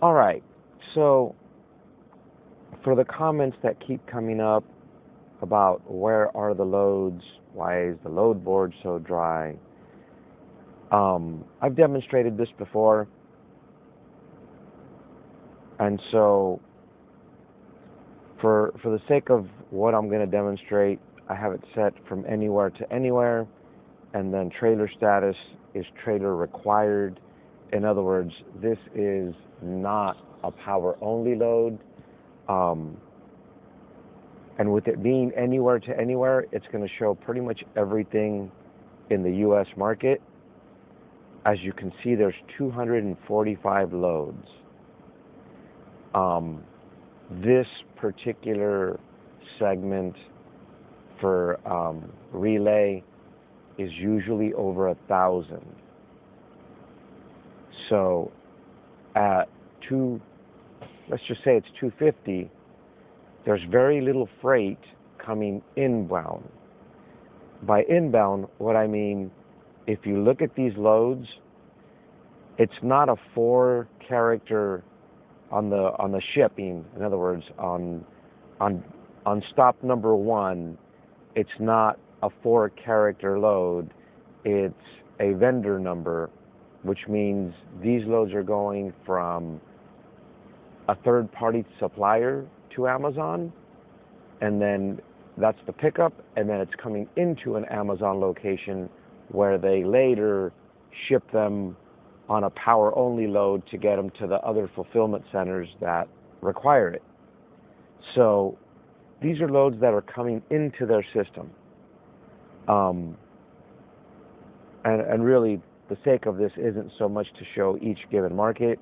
All right, so for the comments that keep coming up about where are the loads, why is the load board so dry, I've demonstrated this before, and so for the sake of what I'm going to demonstrate, I have it set from anywhere to anywhere, and then trailer status is trailer required. In other words, this is not a power only load, and with it being anywhere to anywhere, it's going to show pretty much everything in the US market. As you can see, there's 245 loads. This particular segment for relay is usually over 1,000. So at let's just say it's 250, there's very little freight coming inbound. By inbound, what I mean, if you look at these loads, it's not a 4-character on the shipping. In other words, on stop number 1, it's not a 4-character load. It's a vendor number, which means these loads are going from a third-party supplier to Amazon, and then that's the pickup, and then it's coming into an Amazon location where they later ship them on a power-only load to get them to the other fulfillment centers that require it. So these are loads that are coming into their system. And really, the sake of this isn't so much to show each given market,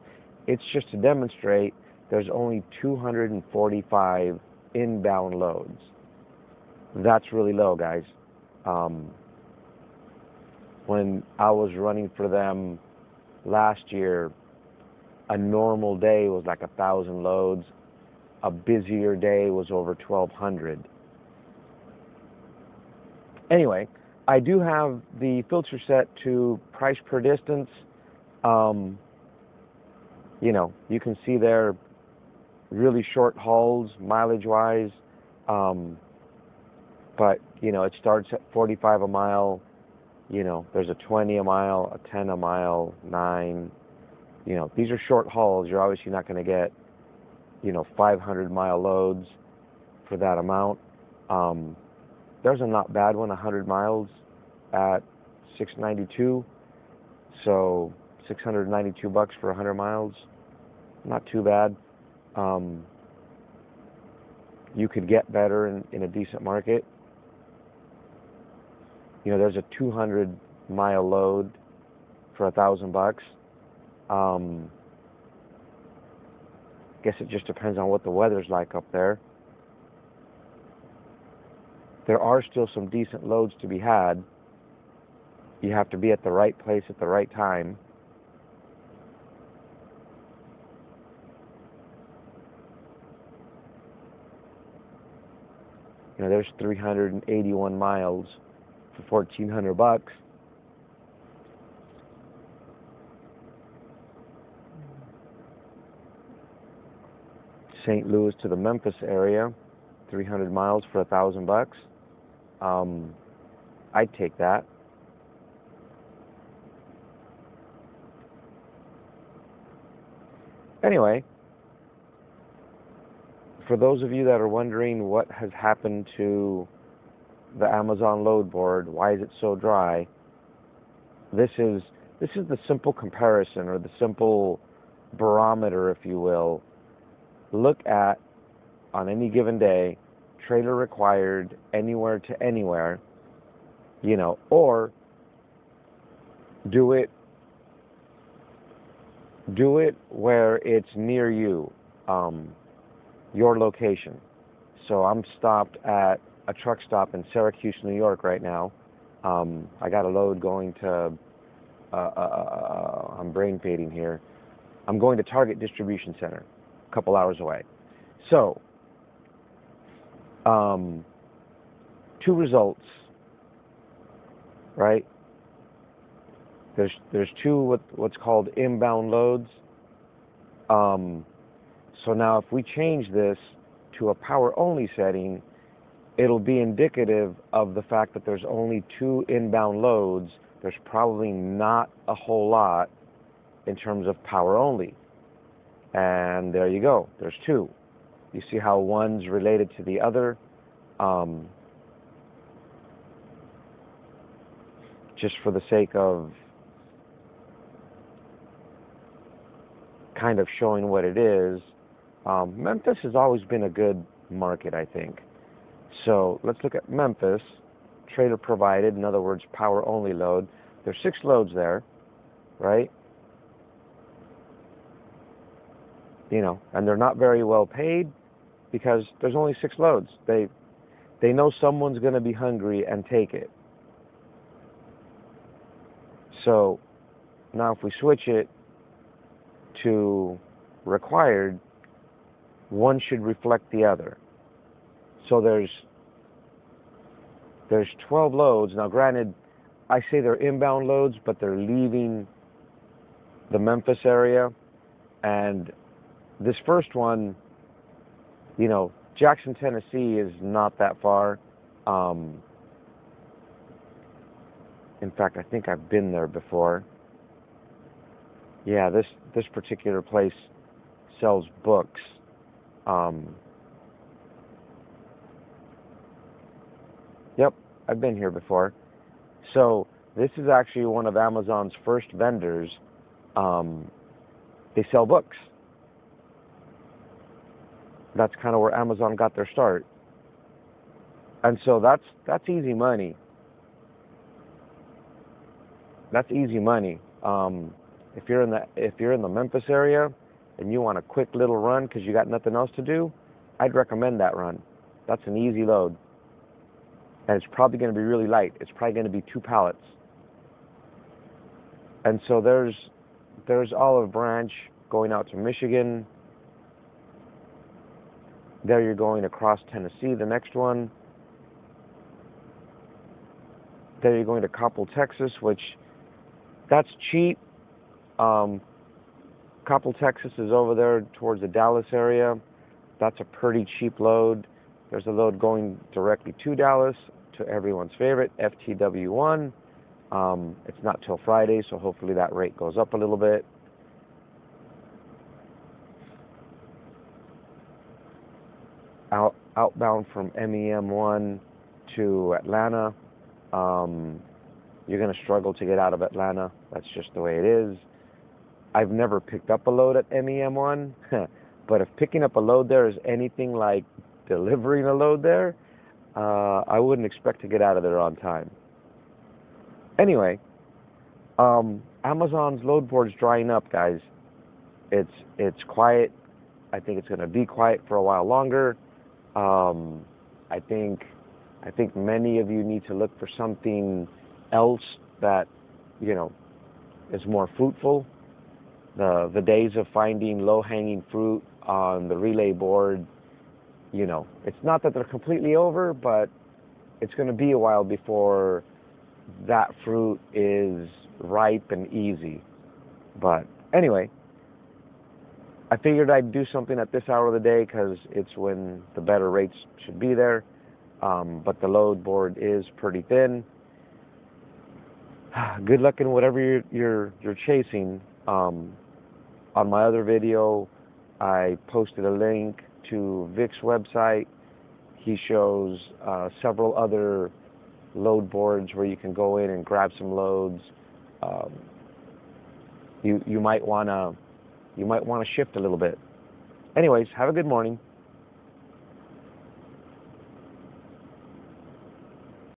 it's just to demonstrate there's only 245 inbound loads. That's really low, guys. When I was running for them last year, a normal day was like 1,000 loads. A busier day was over 1,200. Anyway, I do have the filter set to price per distance. You know, you can see there really short hauls, mileage-wise. But, you know, it starts at 45 a mile. You know, there's a 20 a mile, a 10 a mile, 9. You know, these are short hauls. You're obviously not going to get, you know, 500-mile loads for that amount. There's a not bad one, 100 miles at $692. So $692 for 100 miles. Not too bad. You could get better in a decent market. You know, there's a 200-mile load for $1,000. Guess it just depends on what the weather's like up there. There are still some decent loads to be had. You have to be at the right place at the right time. You know, there's 381 miles for $1,400. St. Louis to the Memphis area, 300 miles for $1,000. I'd take that. Anyway, for those of you that are wondering what has happened to the Amazon load board, why is it so dry, this is the simple comparison, or the simple barometer, if you will. Look at, on any given day, trailer required anywhere to anywhere, you know, or do it where it's near you, your location. So I'm stopped at a truck stop in Syracuse, New York right now. I got a load going to, I'm brain fading here. I'm going to Target Distribution Center, a couple hours away. So, 2 results, right? There's 2 what's called inbound loads. So now if we change this to a power only setting, it'll be indicative of the fact that there's only 2 inbound loads. There's probably not a whole lot in terms of power only. And there you go, there's 2. You see how one's related to the other? Just for the sake of kind of showing what it is, Memphis has always been a good market, I think. So let's look at Memphis, trailer provided, in other words, power only load. There's 6 loads there, right? You know, and they're not very well paid because there's only 6 loads. They know someone's going to be hungry and take it. So now if we switch it to required, one should reflect the other. So there's 12 loads. Now granted, I say they're inbound loads, but they're leaving the Memphis area. And this first one, you know, Jackson, Tennessee is not that far. In fact, I think I've been there before. Yeah, this particular place sells books. Yep, I've been here before. So this is actually one of Amazon's first vendors. They sell books. That's kind of where Amazon got their start. And so that's easy money. That's easy money. If you're in the Memphis area and you want a quick little run because you got nothing else to do, I'd recommend that run. That's an easy load. And it's probably going to be really light. It's probably going to be 2 pallets. And so there's Olive Branch going out to Michigan. There you're going across Tennessee, the next one. There you're going to Coppell, Texas, which that's cheap. Coppell, Texas is over there towards the Dallas area. That's a pretty cheap load. There's a load going directly to Dallas, to everyone's favorite, FTW1. It's not till Friday, so hopefully that rate goes up a little bit. Outbound from MEM1 to Atlanta. You're going to struggle to get out of Atlanta. That's just the way it is. I've never picked up a load at MEM1, but if picking up a load there is anything like delivering a load there, I wouldn't expect to get out of there on time. Anyway, Amazon's load board's drying up, guys. It's quiet. I think it's going to be quiet for a while longer. I think many of you need to look for something else that, you know, is more fruitful. The days of finding low-hanging fruit on the relay board, you know, it's not that they're completely over, but it's going to be a while before that fruit is ripe and easy. But anyway, I figured I'd do something at this hour of the day because it's when the better rates should be there. But the load board is pretty thin. Good luck in whatever you're chasing. On my other video, I posted a link to Vic's website. He shows several other load boards where you can go in and grab some loads. You might want to shift a little bit. Anyways, have a good morning.